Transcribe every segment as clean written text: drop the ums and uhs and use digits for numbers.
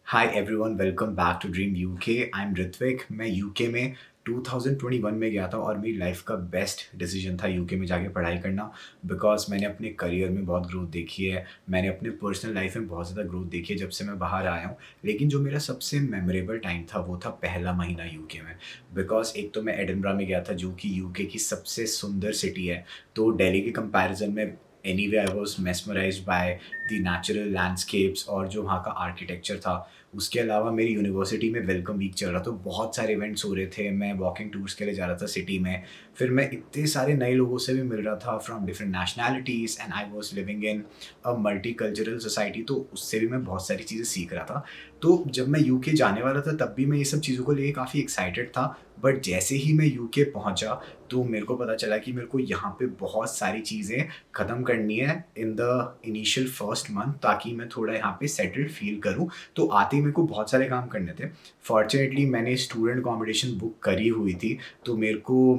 Hi everyone, welcome back to dream UK. I am Ritvik. मैं UK में 2021 में गया था और मेरी लाइफ का बेस्ट डिसीजन था यूके में जाके पढ़ाई करना। बिकॉज मैंने अपने करियर में बहुत ग्रोथ देखी है, मैंने अपने पर्सनल लाइफ में बहुत ज़्यादा ग्रोथ देखी है जब से मैं बाहर आया हूँ। लेकिन जो मेरा सबसे मेमोरेबल टाइम था वो था पहला महीना यूके में। बिकॉज एक तो मैं एडिनबरा में गया था जो कि यूके की सबसे सुंदर सिटी है। तो दिल्ली के कंपैरिजन में anyway I was mesmerised by the natural landscapes और जो वहाँ का आर्किटेक्चर था। उसके अलावा मेरी यूनिवर्सिटी में वेलकम वीक चल रहा था, तो बहुत सारे इवेंट्स हो रहे थे। मैं वॉकिंग टूर्स के लिए जा रहा था सिटी में। फिर मैं इतने सारे नए लोगों से भी मिल रहा था from different nationalities, and I was living in a multi cultural society, तो उससे भी मैं बहुत सारी चीज़ें सीख रहा था। तो जब मैं यूके जाने वाला था तब भी मैं ये सब चीज़ों को लेके काफ़ी एक्साइटेड था। बट जैसे ही मैं यूके पहुंचा तो मेरे को पता चला कि मेरे को यहाँ पे बहुत सारी चीज़ें ख़त्म करनी है in the initial first month, ताकि मैं थोड़ा यहाँ पे सेटल्ड फील करूँ। तो आते ही मेरे को बहुत सारे काम करने थे। फॉर्चुनेटली मैंने स्टूडेंट अकोमोडेशन बुक करी हुई थी, तो मेरे को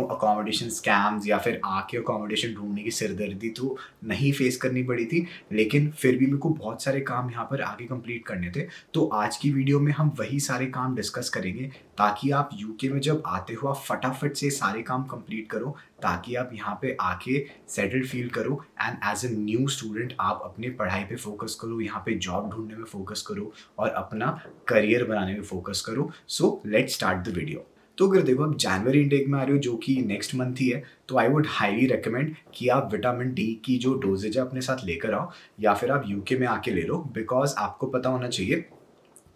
अकोमोडेशन स्कैम्स या फिर आके अकोमोडेशन ढूंढने की सिरदर्दी तो नहीं फेस करनी पड़ी थी। लेकिन फिर भी मेरे को बहुत सारे काम यहाँ पर आगे कंप्लीट करने थे। तो आज की वीडियो में हम वही सारे काम डिस्कस करेंगे, ताकि आप यूके में जब आते हो आप फटाफट से सारे काम कंप्लीट करो, ताकि आप यहाँ पे आके सेटल्ड फील करो and as a new student आप अपनी पढ़ाई पे फोकस करो, यहाँ पे जॉब ढूंढने में फोकस करो और अपना करियर बनाने में फोकस करो। So let's start the video. तो अगर देखो आप जनवरी इनटेक में आ रहे हो जो कि नेक्स्ट मंथ ही है, तो आई वुड हाईली रिकमेंड कि आप विटामिन डी की जो डोजेज है अपने साथ लेकर आओ, या फिर आप यूके में आके ले लो। बिकॉज आपको पता होना चाहिए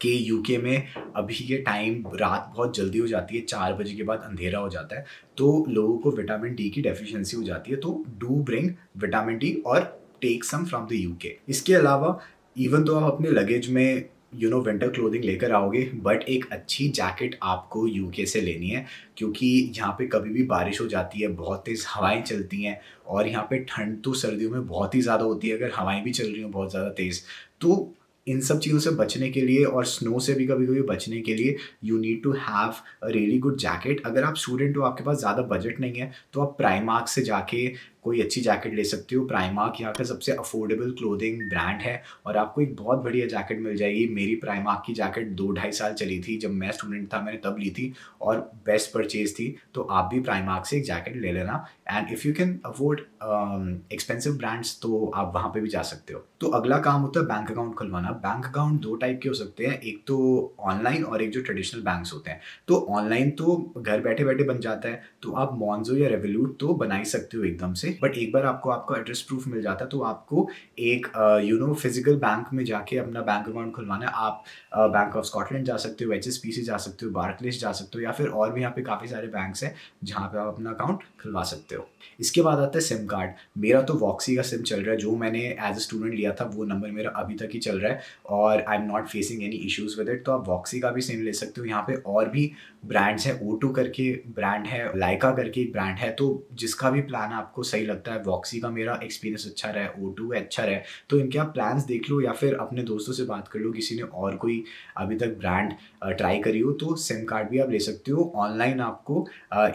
कि यूके में अभी ये टाइम रात बहुत जल्दी हो जाती है, 4 बजे के बाद अंधेरा हो जाता है, तो लोगों को विटामिन डी की डेफिशिएंसी हो जाती है। तो डू ब्रिंग विटामिन डी और take some from the UK. इसके अलावा इवन तो आप अपने लगेज में विंटर क्लोथिंग लेकर आओगे, बट एक अच्छी जैकेट आपको यूके से लेनी है, क्योंकि यहाँ पे कभी भी बारिश हो जाती है, बहुत तेज़ हवाएं चलती हैं और यहाँ पे ठंड तो सर्दियों में बहुत ही ज़्यादा होती है अगर हवाएं भी चल रही हो बहुत ज़्यादा तेज़। तो इन सब चीज़ों से बचने के लिए और स्नो से भी कभी कभी बचने के लिए you need to have a really good jacket. अगर आप स्टूडेंट हो, आपके पास ज़्यादा बजट नहीं है, तो आप प्राइमार्क से जाके कोई अच्छी जैकेट ले सकते हो। प्राइमार्क यहाँ का सबसे अफोर्डेबल क्लोथिंग ब्रांड है और आपको एक बहुत बढ़िया जैकेट मिल जाएगी। मेरी प्राइमार्क की जैकेट 2-2.5 साल चली थी, जब मैं स्टूडेंट था मैंने तब ली थी और बेस्ट परचेज थी। तो आप भी प्राइमार्क से एक जैकेट ले लेना, and if you can afford expensive brands तो आप वहाँ पे भी जा सकते हो। तो अगला काम होता है बैंक अकाउंट खुलवाना। बैंक अकाउंट दो टाइप के हो सकते हैं, एक तो ऑनलाइन और एक जो ट्रेडिशनल बैंक्स होते हैं। तो ऑनलाइन तो घर बैठे बैठे बन जाता है, तो आप मॉन्जो या रेवोलूट तो बना ही सकते हो एकदम से। बट एक बार आपको आपका एड्रेस प्रूफ मिल जाता है, तो आपको एक फिजिकल बैंक में जाके अपना बैंक अकाउंट खुलवाना है। आप बैंक ऑफ स्कॉटलैंड जा सकते हो, HSBC जा सकते हो, बार्कलेस जा सकते हो, या फिर और भी यहाँ पे काफ़ी सारे बैंक्स हैं जहाँ पे आप अपना अकाउंट खुलवा सकते हो। इसके बाद आता है सिम कार्ड। मेरा तो वॉक्सी का सिम चल रहा है, जो मैंने एज ए स्टूडेंट लिया था वो नंबर मेरा अभी तक ही चल रहा है और I am not facing any issues with it. तो आप वॉक्सी का भी सिम ले सकते हो। यहाँ पे और भी ब्रांड्स हैं, O2 करके ब्रांड है, लाइका करके एक ब्रांड है। तो जिसका भी प्लान आपको सही लगता है, वॉक्सी का मेरा एक्सपीरियंस अच्छा रहा है, O2 अच्छा रहा है, तो इनके आप प्लान्स देख लो या फिर अपने दोस्तों से बात कर लो, किसी ने और कोई अभी तक ब्रांड ट्राई करी हो तो सिम कार्ड भी आप ले सकते हो। ऑनलाइन आपको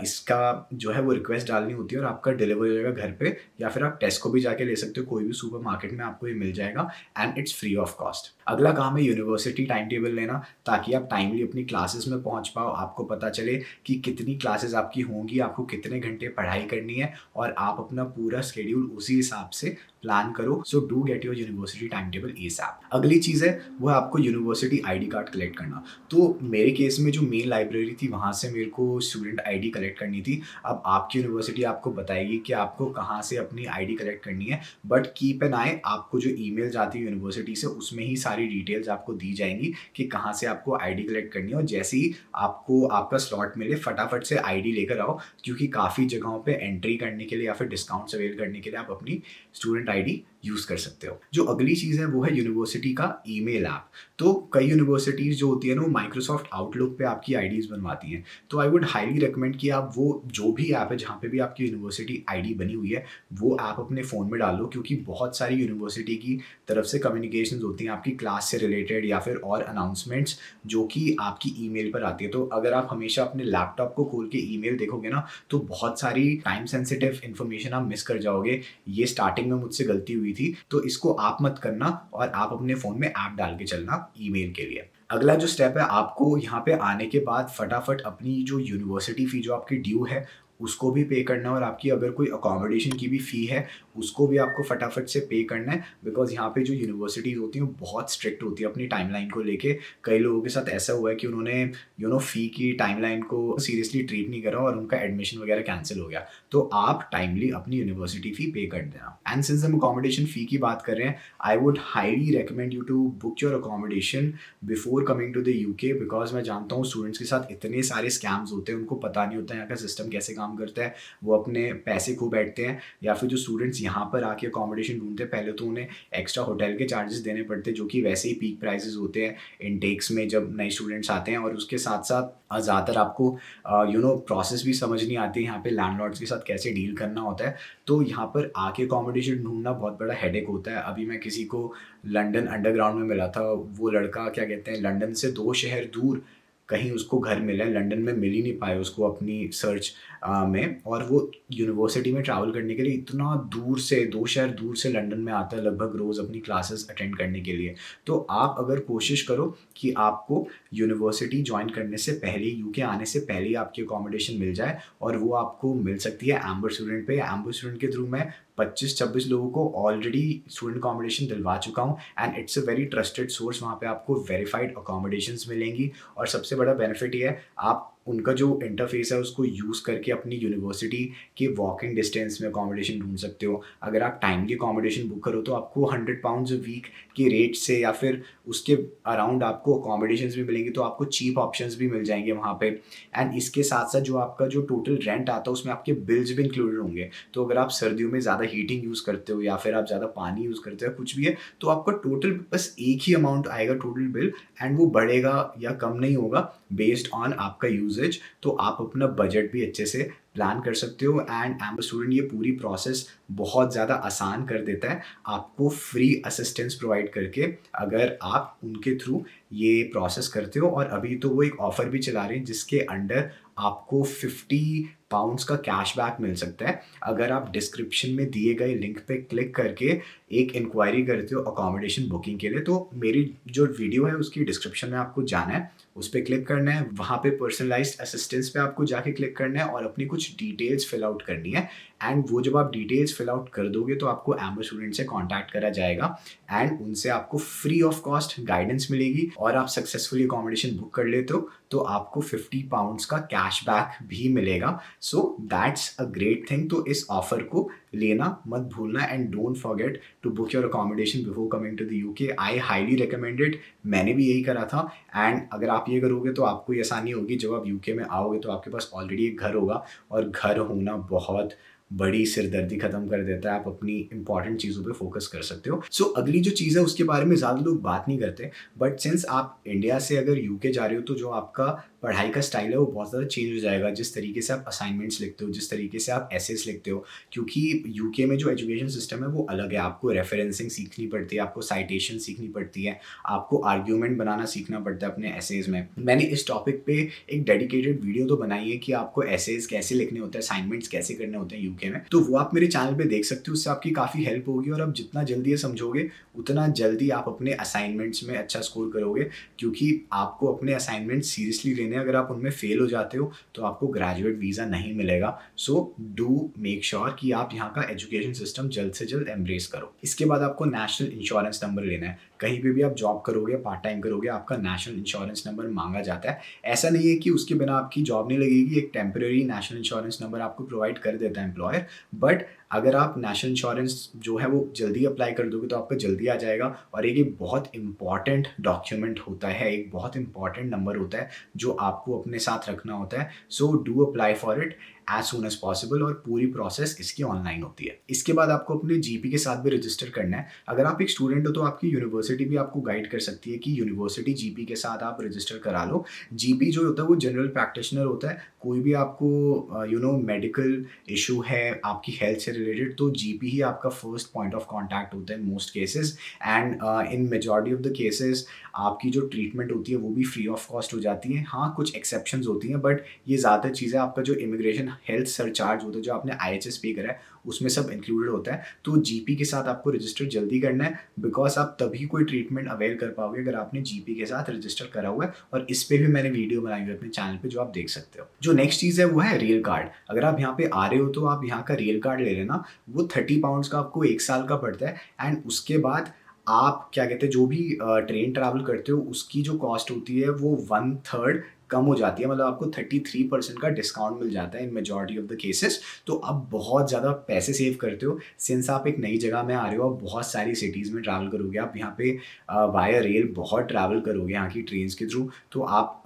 इसका जो है वो रिक्वेस्ट डालनी होती है और आपका डिलीवर हो जाएगा घर पे, या फिर आप टेस्को भी जाके ले सकते हो, कोई भी सुपर मार्केट में आपको ये मिल जाएगा and it's free of cost. अगला काम है यूनिवर्सिटी टाइम टेबल लेना, ताकि आप टाइमली अपनी क्लासेस में पहुंच पाओ, आपको पता चले कि कितनी क्लासेस आपकी होंगी, आपको कितने घंटे पढ़ाई करनी है और आप अपना पूरा शेड्यूल उसी हिसाब से प्लान करो। So do get your university time table ASAP. अगली चीज़ है वो है आपको यूनिवर्सिटी आईडी कार्ड कलेक्ट करना। तो मेरे केस में जो मेन लाइब्रेरी थी वहाँ से मेरे को स्टूडेंट आईडी कलेक्ट करनी थी। अब आपकी यूनिवर्सिटी आपको बताएगी कि आपको कहाँ से अपनी आईडी कलेक्ट करनी है, बट कीप एन आई, आपको जो ईमेल जाती है यूनिवर्सिटी से उसमें ही सारी डिटेल्स आपको दी जाएंगी कि कहाँ से आपको आईडी कलेक्ट करनी है। और जैसे ही आपको आपका स्लॉट मिले फटाफट से आईडी लेकर आओ, क्योंकि काफ़ी जगहों पे एंट्री करने के लिए या फिर डिस्काउंट्स अवेल करने के लिए आप अपनी स्टूडेंट आईडी यूज़ कर सकते हो। जो अगली चीज़ है वो है यूनिवर्सिटी का ईमेल ऐप। तो कई यूनिवर्सिटीज़ जो होती है ना वो माइक्रोसॉफ्ट आउटलुक पे आपकी आईडीज़ बनवाती हैं। तो आई वुड हाईली रिकमेंड कि आप वो जो भी ऐप है जहाँ पे भी आपकी यूनिवर्सिटी आईडी बनी हुई है वो ऐप अपने फ़ोन में डालो, क्योंकि बहुत सारी यूनिवर्सिटी की तरफ से कम्युनिकेशंस होती हैं आपकी क्लास से रिलेटेड या फिर और अनाउंसमेंट्स जो कि आपकी ईमेल पर आती है। तो अगर आप हमेशा अपने लैपटॉप को खोल के ईमेल देखोगे ना, तो बहुत सारी टाइम सेंसिटिव इन्फॉर्मेशन आप मिस कर जाओगे। ये स्टार्टिंग में मुझसे गलती हुई थी, तो इसको आप मत करना और आप अपने फ़ोन में ऐप डाल के चलना ईमेल के लिए। अगला जो स्टेप है, आपको यहाँ पे आने के बाद फटाफट अपनी जो यूनिवर्सिटी फ़ी जो आपकी ड्यू है, उसको भी पे करना है और आपकी अगर कोई अकोमोडेशन की भी फ़ी है, उसको भी आपको फटाफट से पे करना है। बिकॉज़ यहाँ पे जो यूनिवर्सिटीज़ होती हैं, वो बहुत स्ट्रिक्ट होती है अपनी टाइमलाइन को लेके। कई लोगों के साथ ऐसा हुआ है कि उन्होंने फ़ी की टाइमलाइन को सीरियसली ट्रीट नहीं करा और उनका एडमिशन वगैरह कैंसल हो गया। तो आप टाइमली अपनी यूनिवर्सिटी फ़ी पे कर देना। एंड सिंस हम अकोमोडेशन फ़ी की बात कर रहे हैं, I would highly recommend you to book your accommodation before coming to the UK, because मैं जानता हूँ स्टूडेंट्स के साथ इतने सारे स्कैम्स होते हैं, उनको पता नहीं होता है यहाँ का सिस्टम कैसे काम करता है। वो अपने पैसे खो बैठते हैं, या फिर जो स्टूडेंट्स यहाँ पर आके अकोमोडेशन ढूँढते हैं, पहले तो उन्हें एक्स्ट्रा होटल के चार्जेस देने पड़ते हैं, जो कि वैसे ही पीक प्राइसेस होते हैं इनटेक्स में जब नए स्टूडेंट्स आते हैं। और उसके साथ-साथ ज़्यादातर आपको प्रोसेस भी समझ नहीं आती है यहाँ पे लैंडलॉर्ड्स के साथ कैसे डील करना होता है। तो यहाँ पर आके अकोमोडेशन ढूँढना बहुत बड़ा हेडेक होता है। अभी मैं किसी को लंदन अंडरग्राउंड में मिला था, वो लड़का क्या कहते हैं लंदन से 2 शहर दूर कहीं उसको घर मिला है, लंदन में मिल ही नहीं पाया उसको अपनी सर्च में। और वो यूनिवर्सिटी में ट्रैवल करने के लिए इतना दूर से 2 शहर दूर से लंदन में आता है लगभग रोज़ अपनी क्लासेस अटेंड करने के लिए। तो आप अगर कोशिश करो कि आपको यूनिवर्सिटी जॉइन करने से पहले, यूके आने से पहले ही आपकी अकोमोडेशन मिल जाए, और वो आपको मिल सकती है एम्बर स्टूडेंट पे। एम्बर स्टूडेंट के थ्रू मैं 25-26 लोगों को ऑलरेडी स्टूडेंट अकोमोडेशन दिलवा चुका हूँ, and it's a very trusted source. वहाँ पे आपको वेरीफाइड अकोमोडेशंस मिलेंगी, और सबसे बड़ा बेनिफिट ये है, आप उनका जो इंटरफेस है उसको यूज़ करके अपनी यूनिवर्सिटी के वॉकिंग डिस्टेंस में अकोमोडेशन ढूंढ सकते हो। अगर आप टाइमली अकोमोडेशन बुक करो तो आपको £100 अ वीक के रेट से या फिर उसके अराउंड आपको अकोमोडेशंस भी मिलेंगी, तो आपको चीप ऑप्शंस भी मिल जाएंगे वहाँ पे। एंड इसके साथ साथ जो आपका जो टोटल रेंट आता है उसमें आपके बिल्स भी इंक्लूडेड होंगे। तो अगर आप सर्दियों में ज़्यादा हीटिंग यूज़ करते हो या फिर आप ज़्यादा पानी यूज़ करते हो, कुछ भी है, तो आपका टोटल बस एक ही अमाउंट आएगा टोटल बिल, एंड वो बढ़ेगा या कम नहीं होगा बेस्ड ऑन आपका यूजेज। तो आप अपना बजट भी अच्छे से प्लान कर सकते हो। एंड एम्बर स्टूडेंट ये पूरी प्रोसेस बहुत ज़्यादा आसान कर देता है आपको फ्री असिस्टेंस प्रोवाइड करके, अगर आप उनके थ्रू ये प्रोसेस करते हो। और अभी तो वो एक ऑफ़र भी चला रहे हैं जिसके अंडर आपको £50 का कैशबैक मिल सकता है, अगर आप डिस्क्रिप्शन में दिए गए लिंक पे क्लिक करके एक इंक्वायरी करते हो अकोमोडेशन बुकिंग के लिए। तो मेरी जो वीडियो है उसकी डिस्क्रिप्शन में आपको जाना है, उस पे क्लिक करना है, वहाँ पे पर्सनलाइज्ड असिस्टेंस पे आपको जाके क्लिक करना है और अपनी कुछ डिटेल्स फिल आउट करनी है। एंड वो जब आप डिटेल्स फिल आउट कर दोगे तो आपको एम्बर स्टूडेंट से कॉन्टैक्ट करा जाएगा, एंड उनसे आपको फ्री ऑफ कॉस्ट गाइडेंस मिलेगी। और आप सक्सेसफुली अकोमोडेशन बुक कर लेते हो तो आपको £50 का कैशबैक भी मिलेगा। So that's a great thing. तो इस ऑफर को लेना मत भूलना, and don't forget to book your accommodation before coming to the UK. I highly recommend it. मैंने भी यही करा था, एंड अगर आप ये करोगे तो आपको ये आसानी होगी, जब आप यूके में आओगे तो आपके पास ऑलरेडी एक घर होगा, और घर होना बहुत बड़ी सिरदर्दी खत्म कर देता है। आप अपनी इंपॉर्टेंट चीज़ों पे फोकस कर सकते हो। सो अगली जो चीज़ है उसके बारे में ज़्यादा लोग बात नहीं करते, बट सिंस आप इंडिया से अगर यूके जा रहे हो तो जो आपका पढ़ाई का स्टाइल है वो बहुत ज़्यादा चेंज हो जाएगा। जिस तरीके से आप असाइनमेंट्स लिखते हो, जिस तरीके से आप एसेस लिखते हो, क्योंकि यूके में जो एजुकेशन सिस्टम है वो अलग है। आपको रेफरेंसिंग सीखनी पड़ती है, आपको साइटेशन सीखनी पड़ती है, आपको आर्ग्यूमेंट बनाना सीखना पड़ता है अपने एसेज में। मैंने इस टॉपिक पे एक डेडिकेटेड वीडियो तो बनाई है कि आपको एसेज कैसे लिखने होते हैं, असाइनमेंट्स कैसे करने होते हैं यूके में, तो वो आप मेरे चैनल पे देख सकते हो। उससे आपकी काफ़ी हेल्प होगी, और आप जितना जल्दी ये समझोगे उतना जल्दी आप अपने असाइनमेंट्स में अच्छा स्कोर करोगे, क्योंकि आपको अपने असाइनमेंट सीरियसली लेने हैं। अगर आप उनमें फेल हो जाते हो तो आपको ग्रेजुएट वीज़ा नहीं मिलेगा। सो डू मेक श्योर कि आप यहाँ का एजुकेशन सिस्टम जल्द से जल्द एम्ब्रेस करो। इसके बाद आपको नेशनल इंश्योरेंस नंबर लेना है। कहीं पे भी आप जॉब करोगे, पार्ट टाइम करोगे, आपका नेशनल इंश्योरेंस नंबर मांगा जाता है। ऐसा नहीं है कि उसके बिना आपकी जॉब नहीं लगेगी। एक टेम्परेरी नेशनल इंश्योरेंस नंबर आपको प्रोवाइड कर देता है एम्प्लॉयर, बट अगर आप नेशनल इंश्योरेंस जो है वो जल्दी अप्लाई कर दोगे तो आपका जल्दी आ जाएगा। और एक बहुत इंपॉर्टेंट डॉक्यूमेंट होता है, एक बहुत इंपॉर्टेंट नंबर होता है जो आपको अपने साथ रखना होता है। So do apply for it as soon as possible, और पूरी प्रोसेस इसकी ऑनलाइन होती है। इसके बाद आपको अपने जीपी के साथ भी रजिस्टर करना है। अगर आप एक स्टूडेंट हो तो आपकी यूनिवर्सिटी भी आपको गाइड कर सकती है कि यूनिवर्सिटी जीपी के साथ आप रजिस्टर करा लो। जीपी जो होता है वो जनरल प्रैक्टिशनर होता है। कोई भी आपको मेडिकल इशू है आपकी हेल्थ से रिलेटेड, तो जीपी ही आपका फर्स्ट पॉइंट ऑफ कॉन्टैक्ट होता है most cases. And in majority of the cases आपकी जो ट्रीटमेंट होती है वो भी फ्री ऑफ कॉस्ट हो जाती है। हाँ, कुछ एक्सेप्शंस होती हैं, बट ये ज़्यादातर चीज़ें आपका जो इमिग्रेशन हेल्थ सरचार्ज होता है, जो आपने IHS पे करा है, उसमें सब इंक्लूडेड होता है। तो जीपी के साथ आपको रजिस्टर जल्दी करना है, बिकॉज़ आप तभी कोई ट्रीटमेंट अवेल कर पाओगे अगर आपने जीपी के साथ रजिस्टर करा हुआ है, और इस पे भी मैंने वीडियो बनाई हुई है अपने चैनल पे, जो आप देख सकते हो। जो नेक्स्ट चीज़ है वो है रेल कार्ड। अगर आप यहाँ पे आ रहे हो तो आप यहाँ का रेल कार्ड ले लेना। वो 30 पाउंड्स का आपको 1 साल का पड़ता है, एंड उसके बाद आप क्या कहते हैं, जो भी ट्रेन ट्रैवल करते हो उसकी जो कॉस्ट होती है वो 1/3 कम हो जाती है। मतलब आपको 33% का डिस्काउंट मिल जाता है इन मेजॉरिटी ऑफ द केसेस। तो आप बहुत ज़्यादा पैसे सेव करते हो, सिंस आप एक नई जगह में आ रहे हो, आप बहुत सारी सिटीज़ में ट्रैवल करोगे, आप यहाँ पे वाया रेल बहुत ट्रैवल करोगे यहाँ की ट्रेन्स के थ्रू, तो आप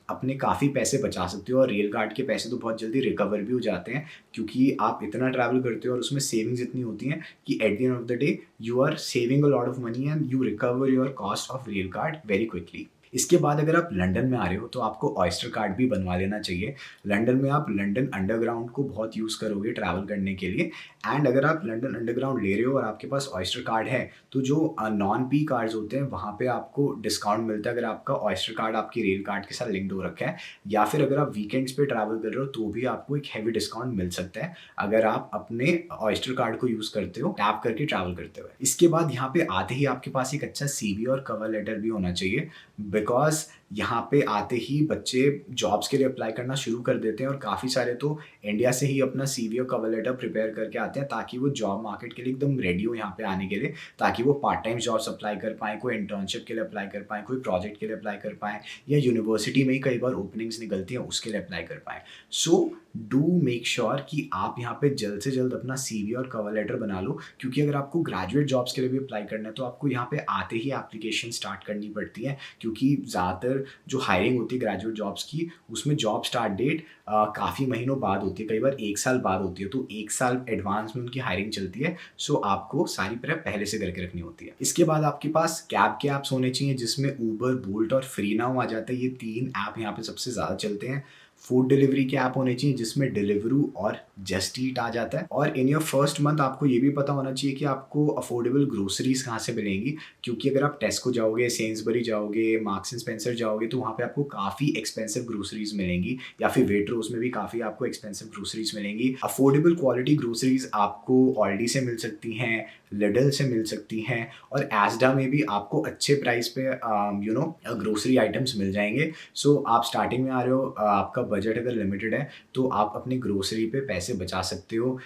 अपने काफ़ी पैसे बचा सकते हो। और रेल कार्ड के पैसे तो बहुत जल्दी रिकवर भी हो जाते हैं, क्योंकि आप इतना ट्रैवल करते हो और उसमें सेविंग्स इतनी होती हैं कि at the end of the day you are saving a lot of money and you recover your cost of rail card very quickly. इसके बाद अगर आप लंदन में आ रहे हो तो आपको ऑयस्टर कार्ड भी बनवा लेना चाहिए। लंदन में आप लंदन अंडरग्राउंड को बहुत यूज़ करोगे ट्रैवल करने के लिए, एंड अगर आप लंदन अंडरग्राउंड ले रहे हो और आपके पास ऑयस्टर कार्ड है, तो जो नॉन पी कार्ड्स होते हैं वहाँ पे आपको डिस्काउंट मिलता है अगर आपका ऑयस्टर कार्ड आपकी रेल कार्ड के साथ लिंक्ड हो रखा है, या फिर अगर आप वीकेंड्स पे ट्रैवल कर रहे हो तो भी आपको एक हैवी डिस्काउंट मिल सकता है अगर आप अपने ऑयस्टर कार्ड को यूज़ करते हो टैप करके ट्रैवल करते हुए। इसके बाद यहाँ पे आते ही आपके पास एक अच्छा सीवी और कवर लेटर भी होना चाहिए, बिकॉज़ यहाँ पे आते ही बच्चे जॉब्स के लिए अप्लाई करना शुरू कर देते हैं, और काफ़ी सारे तो इंडिया से ही अपना सीवी और कवर लेटर प्रिपेयर करके आते हैं, ताकि वो जॉब मार्केट के लिए एकदम रेडी हो यहाँ पे आने के लिए, ताकि वो पार्ट टाइम जॉब्स अप्लाई कर पाएँ, कोई इंटर्नशिप के लिए अप्लाई कर पाएँ, कोई प्रोजेक्ट के लिए अप्लाई कर पाएँ, या यूनिवर्सिटी में ही कई बार ओपनिंग्स निकलती हैं उसके लिए अप्लाई कर पाएँ। सो डू मेक श्योर कि आप यहाँ पे जल्द से जल्द अपना सीवी और कवर लेटर बना लो, क्योंकि अगर आपको ग्रेजुएट जॉब्स के लिए भी अप्लाई करना है तो आपको यहाँ पे आते ही एप्लीकेशन स्टार्ट करनी पड़ती है, क्योंकि ज़्यादातर जो हायरिंग होती है ग्रेजुएट जॉब्स की, उसमें जॉब स्टार्ट डेट काफ़ी महीनों बाद होती है, कई बार 1 साल बाद होती है, तो 1 साल एडवांस में उनकी हायरिंग चलती है। सो आपको सारी प्रेप पहले से करके रखनी होती है। इसके बाद आपके पास कैब के ऐप्स होने चाहिए, जिसमें ऊबर, बोल्ट और फ्री नाउ आ जाता है। ये 3 ऐप यहाँ पे सबसे ज़्यादा चलते हैं। फूड डिलीवरी के ऐप होने चाहिए, जिसमें डिलीवरू और जस्ट ईट आ जाता है। और इन योर फर्स्ट मंथ आपको ये भी पता होना चाहिए कि आपको अफोर्डेबल ग्रोसरीज कहाँ से मिलेंगी, क्योंकि अगर आप टेस्को जाओगे, सेन्सबरी जाओगे, मार्क्स एंड स्पेंसर जाओगे, तो वहाँ पे आपको काफ़ी एक्सपेंसिव ग्रोसरीज मिलेंगी, या फिर वेट्रोस में भी काफ़ी आपको एक्सपेंसिव ग्रोसरीज मिलेंगी। अफोर्डेबल क्वालिटी ग्रोसरीज आपको ऑल्डी से मिल सकती हैं, लिडल से मिल सकती हैं, और एस्डा में भी आपको अच्छे प्राइस पे ग्रोसरी आइटम्स मिल जाएंगे। सो आप स्टार्टिंग में आ रहे हो, आपका बजट अगर लिमिटेड है तो आप अपनी ग्रोसरी पे पैसे बचा सकते हो,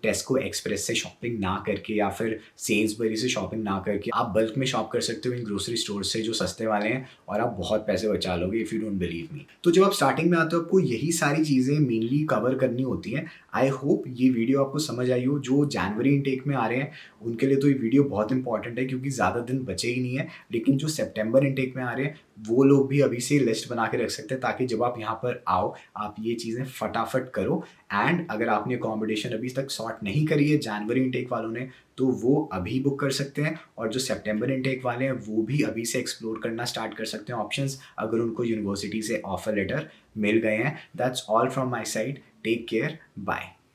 टेस्को एक्सप्रेस से शॉपिंग ना करके, या फिर सेन्सबरी से शॉपिंग ना करके आप बल्क में शॉप कर सकते हो इन ग्रोसरी स्टोर से जो सस्ते वाले हैं, और आप बहुत पैसे बचा लोगे if you don't believe me. तो जब आप स्टार्टिंग में आते हो आपको यही सारी चीज़ें मेनली कवर करनी होती हैं। आई होप ये वीडियो आपको समझ आई हो। जो जनवरी इनटेक में आ रहे हैं उनके लिए तो ये वीडियो बहुत इंपॉर्टेंट है, क्योंकि ज़्यादा दिन बचे ही नहीं है। लेकिन जो सितंबर इनटेक में आ रहे हैं वो लोग भी अभी से लिस्ट बना के रख सकते हैं, ताकि जब आप यहाँ पर आओ आप ये चीज़ें फटाफट करो। एंड अगर आपने अकोमोडेशन अभी तक सॉर्ट नहीं करी है जनवरी इनटेक वालों ने, तो वो अभी बुक कर सकते हैं, और जो सितंबर इनटेक वाले हैं वो भी अभी से एक्सप्लोर करना स्टार्ट कर सकते हैं ऑप्शंस, अगर उनको यूनिवर्सिटी से ऑफर लेटर मिल गए हैं। That's all from my side. Take care, bye.